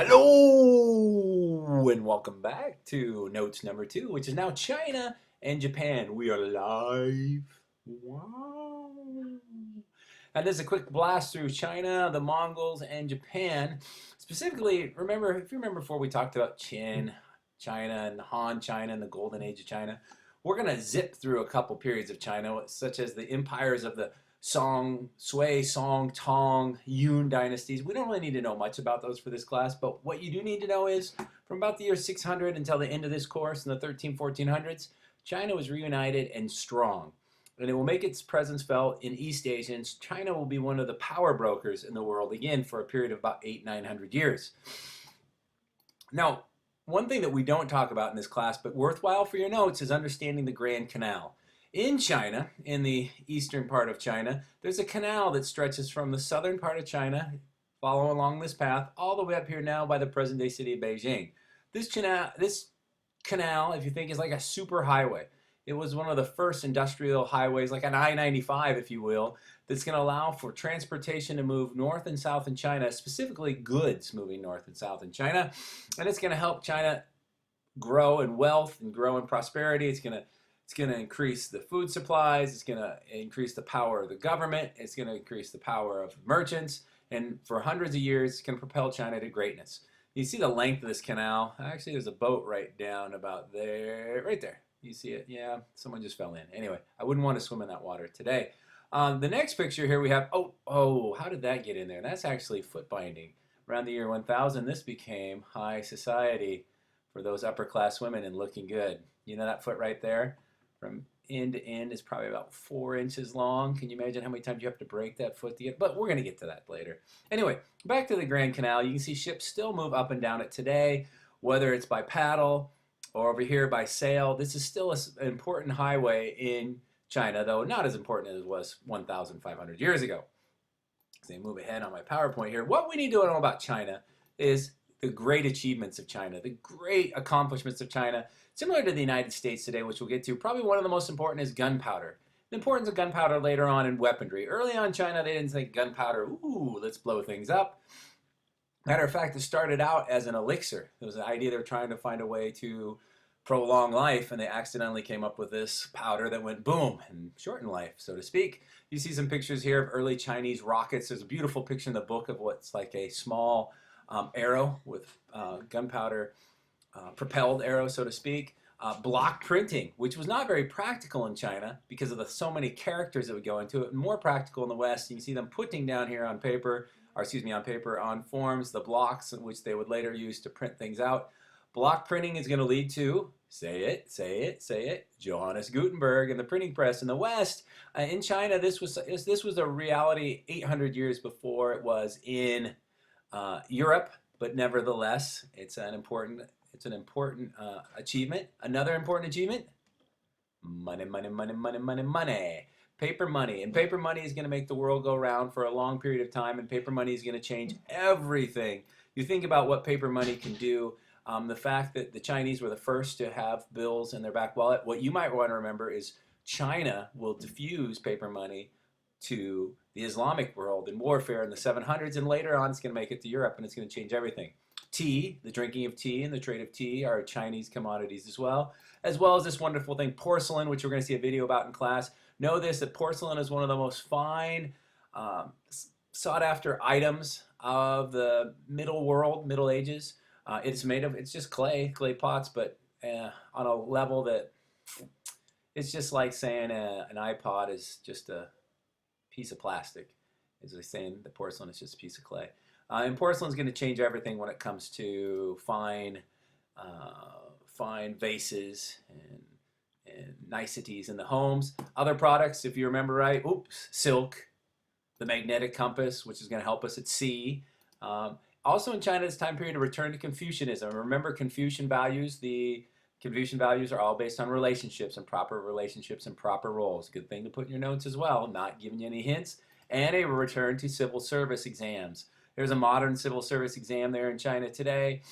Hello and welcome back to notes number 2, which is now China and Japan. We are live. Wow. And this is a quick blast through China, the Mongols, and Japan. Specifically, remember, if you remember before we talked about Qin, China, and Han China, and the Golden Age of China, we're going to zip through a couple periods of China, such as the empires of the Song, Sui, Song, Tong, Yun dynasties. We don't really need to know much about those for this class, but what you do need to know is from about the year 600 until the end of this course in the 1400s, China was reunited and strong. And it will make its presence felt in East Asia, and China will be one of the power brokers in the world again for a period of about 900 years. Now, one thing that we don't talk about in this class, but worthwhile for your notes, is understanding the Grand Canal. In China, in the eastern part of China, there's a canal that stretches from the southern part of China, follow along this path, all the way up here now by the present-day city of Beijing. This canal, if you think, is like a super highway. It was one of the first industrial highways, like an I-95, if you will, that's going to allow for transportation to move north and south in China, specifically goods moving north and south in China. And it's going to help China grow in wealth and grow in prosperity. It's going to increase the food supplies. It's going to increase the power of the government. It's going to increase the power of merchants. And for hundreds of years, it's going to propel China to greatness. You see the length of this canal. Actually, there's a boat right down about there, right there. You see it? Yeah, someone just fell in. Anyway, I wouldn't want to swim in that water today. The next picture here we have, how did that get in there? That's actually foot binding. Around the year 1000, this became high society for those upper class women and looking good. You know that foot right there? From end to end is probably about 4 inches long. Can you imagine how many times you have to break that foot to get? But we're going to get to that later. Anyway, back to the Grand Canal. You can see ships still move up and down it today, whether it's by paddle or over here by sail. This is still an important highway in China, though not as important as it was 1,500 years ago. As I move ahead on my PowerPoint here, what we need to know about China is the great achievements of China, the great accomplishments of China, similar to the United States today, which we'll get to. Probably one of the most important is gunpowder. The importance of gunpowder later on in weaponry. Early on in China, they didn't think gunpowder, ooh, let's blow things up. Matter of fact, it started out as an elixir. There was an idea they were trying to find a way to prolong life, and they accidentally came up with this powder that went boom and shortened life, so to speak. You see some pictures here of early Chinese rockets. There's a beautiful picture in the book of what's like a small arrow with gunpowder propelled arrow, so to speak. Block printing, which was not very practical in China because of the so many characters that would go into it, and more practical in the West. You can see them putting down here on paper, on forms, the blocks in which they would later use to print things out. Block printing is going to lead to, say it, Johannes Gutenberg and the printing press in the West. In China, this was a reality 800 years before it was in Europe, but nevertheless, it's an important achievement. Another important achievement, money. Paper money. And paper money is going to make the world go round for a long period of time, and paper money is going to change everything. You think about what paper money can do. The fact that the Chinese were the first to have bills in their back wallet. What you might want to remember is China will diffuse paper money to the Islamic world in warfare in the 700s, and later on it's going to make it to Europe, and it's going to change everything. Tea, the drinking of tea and the trade of tea are Chinese commodities as well as this wonderful thing, porcelain, which we're going to see a video about in class. Know this, that porcelain is one of the most fine, sought after items of the Middle Ages. It's just clay pots, but on a level that it's just like saying an iPod is just a piece of plastic. As I saying, the porcelain is just a piece of clay. And porcelain is going to change everything when it comes to fine vases and niceties in the homes. Other products, if you remember right, silk, the magnetic compass, which is going to help us at sea. Also in China, this time period, a return to Confucianism. Remember Confucian values? The Confucian values are all based on relationships and proper roles. Good thing to put in your notes as well, not giving you any hints. And a return to civil service exams. There's a modern civil service exam there in China today.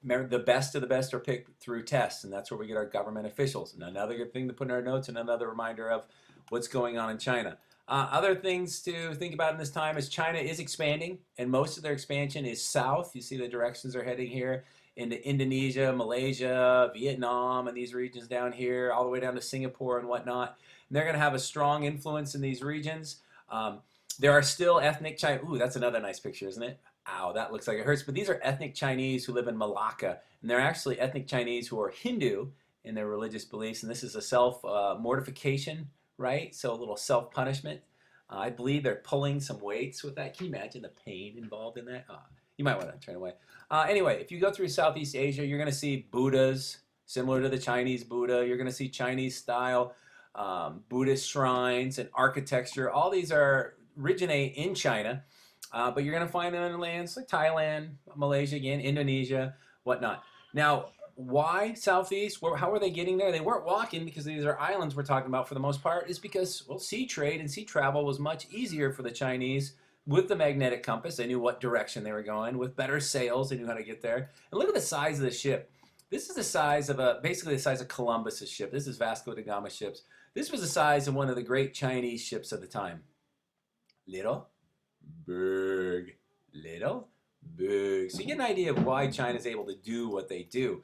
The best of the best are picked through tests, and that's where we get our government officials. And another good thing to put in our notes, and another reminder of what's going on in China. Other things to think about in this time is China is expanding, and most of their expansion is south. You see the directions they're heading here into Indonesia, Malaysia, Vietnam, and these regions down here, all the way down to Singapore and whatnot. And they're going to have a strong influence in these regions. Um, there are still ethnic Chinese. Ooh, that's another nice picture, isn't it? Ow, that looks like it hurts. But these are ethnic Chinese who live in Malacca, and they're actually ethnic Chinese who are Hindu in their religious beliefs. And this is a self mortification, right? So a little self punishment. I believe they're pulling some weights with that. Can you imagine the pain involved in that? You might want to turn away. Anyway, if you go through Southeast Asia, you're going to see Buddhas similar to the Chinese Buddha. You're going to see Chinese style Buddhist shrines and architecture. All these originate in China, but you're going to find them in lands like Thailand, Malaysia again, Indonesia, whatnot. Now, why Southeast? How are they getting there? They weren't walking because these are islands we're talking about for the most part. Is because, well, sea trade and sea travel was much easier for the Chinese with the magnetic compass. They knew what direction they were going. With better sails, they knew how to get there. And look at the size of the ship. This is the size of basically the size of Columbus's ship. This is Vasco da Gama ships. This was the size of one of the great Chinese ships of the time. Little, big, little, big. So you get an idea of why China's able to do what they do.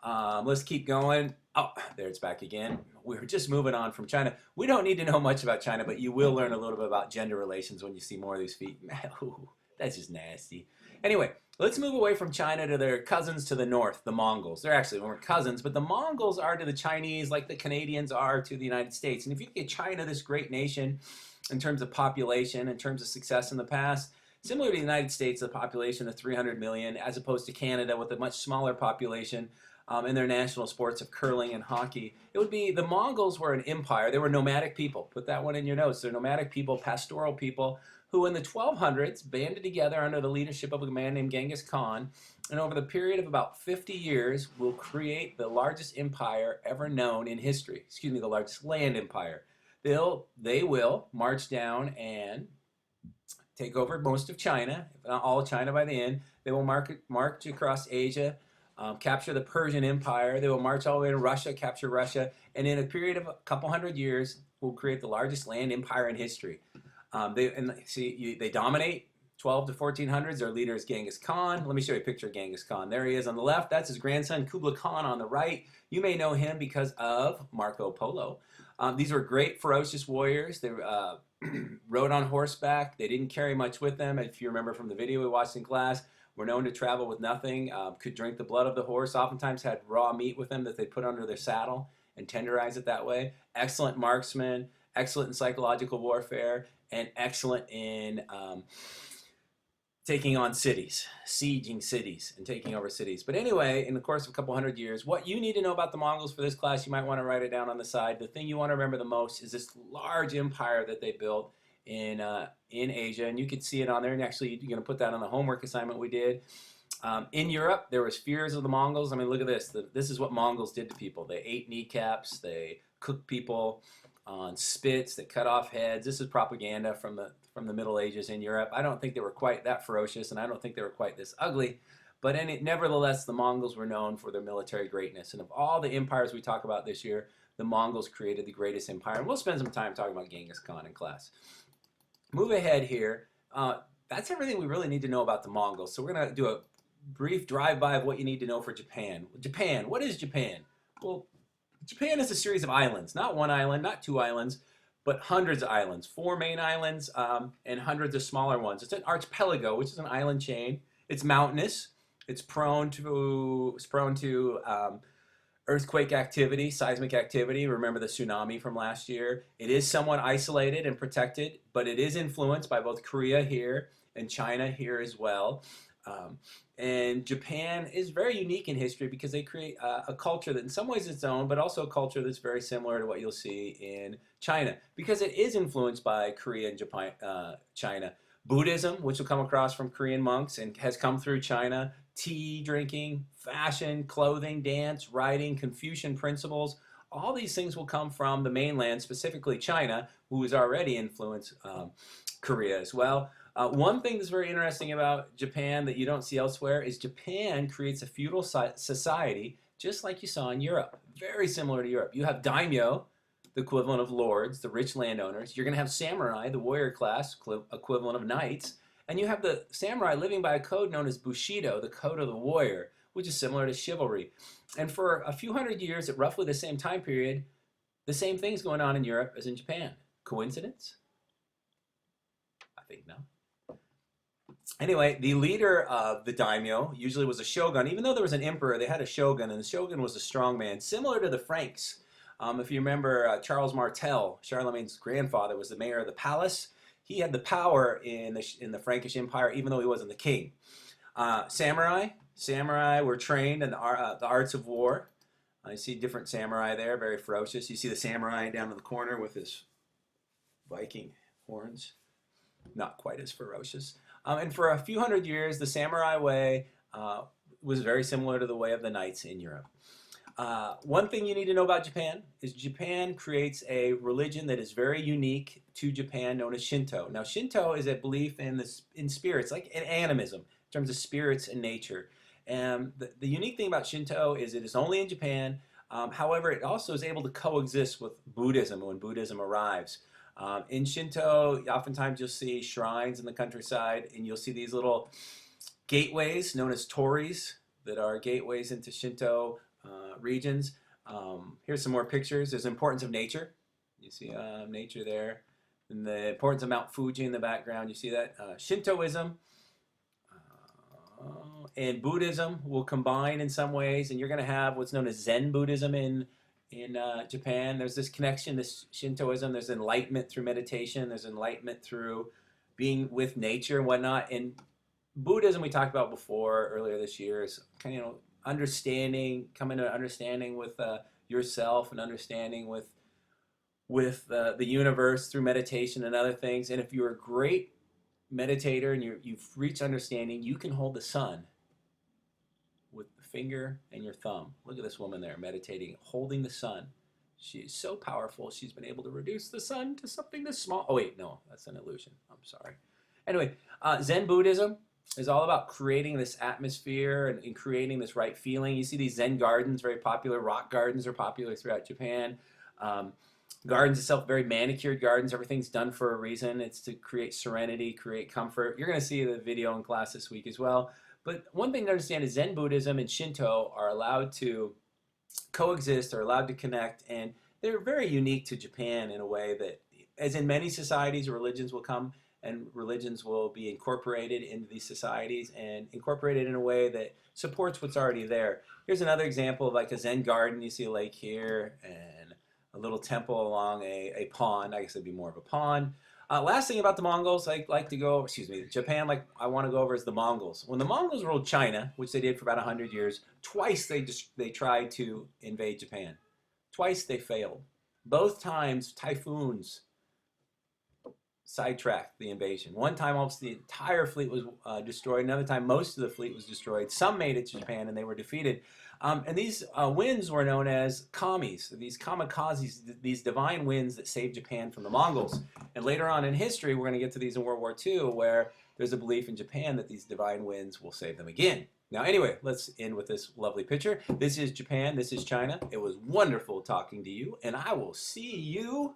Let's keep going. Oh, there it's back again. We're just moving on from China. We don't need to know much about China, but you will learn a little bit about gender relations when you see more of these feet. Ooh, that's just nasty. Anyway, let's move away from China to their cousins to the north, the Mongols. They're actually weren't cousins, but the Mongols are to the Chinese like the Canadians are to the United States. And if you look at China, this great nation, in terms of population, in terms of success in the past, similar to the United States, a population of 300 million, as opposed to Canada with a much smaller population. In their national sports of curling and hockey. It would be the Mongols were an empire. They were nomadic people. Put that one in your notes. They're nomadic people, pastoral people, who in the 1200s banded together under the leadership of a man named Genghis Khan, and over the period of about 50 years will create the largest empire ever known in history. Excuse me, the largest land empire. They will march down and take over most of China, if not all of China by the end. They will march across Asia, capture the Persian Empire. They will march all the way to Russia, capture Russia, and in a period of a couple hundred years, will create the largest land empire in history. They dominate 12 to 1400s. Their leader is Genghis Khan. Let me show you a picture of Genghis Khan. There he is on the left. That's his grandson, Kublai Khan, on the right. You may know him because of Marco Polo. These were great, ferocious warriors. They rode on horseback. They didn't carry much with them. If you remember from the video we watched in class, were known to travel with nothing, could drink the blood of the horse, oftentimes had raw meat with them that they put under their saddle and tenderize it that way. Excellent marksmen, excellent in psychological warfare, and excellent in taking on cities, sieging cities, and taking over cities. But anyway, in the course of a couple hundred years, what you need to know about the Mongols for this class, you might want to write it down on the side. The thing you want to remember the most is this large empire that they built in Asia, and you could see it on there. And actually, you're going to put that on the homework assignment we did. In Europe, there was fears of the Mongols. I mean, look at this. This is what Mongols did to people. They ate kneecaps. They cooked people on spits. They cut off heads. This is propaganda from the Middle Ages in Europe. I don't think they were quite that ferocious, and I don't think they were quite this ugly. But nevertheless, the Mongols were known for their military greatness. And of all the empires we talk about this year, the Mongols created the greatest empire. And we'll spend some time talking about Genghis Khan in class. Move ahead here. That's everything we really need to know about the Mongols. So we're going to do a brief drive-by of what you need to know for Japan. Japan, what is Japan? Well, Japan is a series of islands. Not one island, not two islands, but hundreds of islands. 4 main islands and hundreds of smaller ones. It's an archipelago, which is an island chain. It's mountainous. It's prone to earthquake activity, seismic activity. Remember the tsunami from last year. It is somewhat isolated and protected, but it is influenced by both Korea here and China here as well. And Japan is very unique in history because they create a culture that in some ways is its own, but also a culture that's very similar to what you'll see in China because it is influenced by Korea and Japan, China. Buddhism, which will come across from Korean monks and has come through China, tea drinking, fashion, clothing, dance, writing, Confucian principles, all these things will come from the mainland, specifically China, who has already influenced Korea as well. One thing that's very interesting about Japan that you don't see elsewhere is Japan creates a feudal society just like you saw in Europe. Very similar to Europe. You have daimyo, the equivalent of lords, the rich landowners. You're going to have samurai, the warrior class, equivalent of knights. And you have the samurai living by a code known as Bushido, the code of the warrior, which is similar to chivalry. And for a few hundred years, at roughly the same time period, the same thing's going on in Europe as in Japan. Coincidence? I think no. Anyway, the leader of the daimyo usually was a shogun. Even though there was an emperor, they had a shogun, and the shogun was a strong man, similar to the Franks. If you remember, Charles Martel, Charlemagne's grandfather, was the mayor of the palace. He had the power in the Frankish Empire, even though he wasn't the king. Samurai were trained in the arts of war. You see different samurai there, very ferocious. You see the samurai down in the corner with his Viking horns, not quite as ferocious. And for a few hundred years, the samurai way was very similar to the way of the knights in Europe. One thing you need to know about Japan is Japan creates a religion that is very unique to Japan, known as Shinto. Now, Shinto is a belief in spirits, like in animism, in terms of spirits and nature. And the unique thing about Shinto is it is only in Japan. However, it also is able to coexist with Buddhism when Buddhism arrives. In Shinto, oftentimes you'll see shrines in the countryside, and you'll see these little gateways known as tories that are gateways into Shinto regions. Here's some more pictures. There's the importance of nature. You see nature there. And the importance of Mount Fuji in the background. You see that? Shintoism and Buddhism will combine in some ways, and you're going to have what's known as Zen Buddhism in Japan. There's this connection, this Shintoism. There's enlightenment through meditation. There's enlightenment through being with nature and whatnot. And Buddhism, we talked about before earlier this year, is kind of understanding, coming to understanding with yourself and understanding with the universe through meditation and other things. And if you're a great meditator and you've reached understanding, you can hold the sun with the finger and your thumb. Look at this woman there meditating, holding the sun. She is so powerful. She's been able to reduce the sun to something this small. Oh wait, no, that's an illusion. I'm sorry. Anyway, Zen Buddhism is all about creating this atmosphere and creating this right feeling. You see these Zen gardens, very popular. Rock gardens are popular throughout Japan. Gardens itself, very manicured gardens. Everything's done for a reason. It's to create serenity, create comfort. You're going to see the video in class this week as well. But one thing to understand is Zen Buddhism and Shinto are allowed to coexist, are allowed to connect, and they're very unique to Japan in a way that, as in many societies, religions will come and religions will be incorporated into these societies and incorporated in a way that supports what's already there. Here's another example of like a Zen garden. You see a lake here and a little temple along a pond. I guess it'd be more of a pond. Last thing about the Mongols, I like to go, Japan, like I want to go over is the Mongols. When the Mongols ruled China, which they did for about 100 years, twice they tried to invade Japan. Twice they failed. Both times typhoons sidetracked the invasion. One time almost the entire fleet was destroyed. Another time most of the fleet was destroyed. Some made it to Japan and they were defeated. And these winds were known as kamis, these kamikazes, these divine winds that saved Japan from the Mongols. And later on in history, we're going to get to these in World War II, where there's a belief in Japan that these divine winds will save them again. Now, anyway, let's end with this lovely picture. This is Japan. This is China. It was wonderful talking to you, and I will see you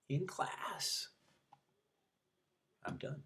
in class. I'm done.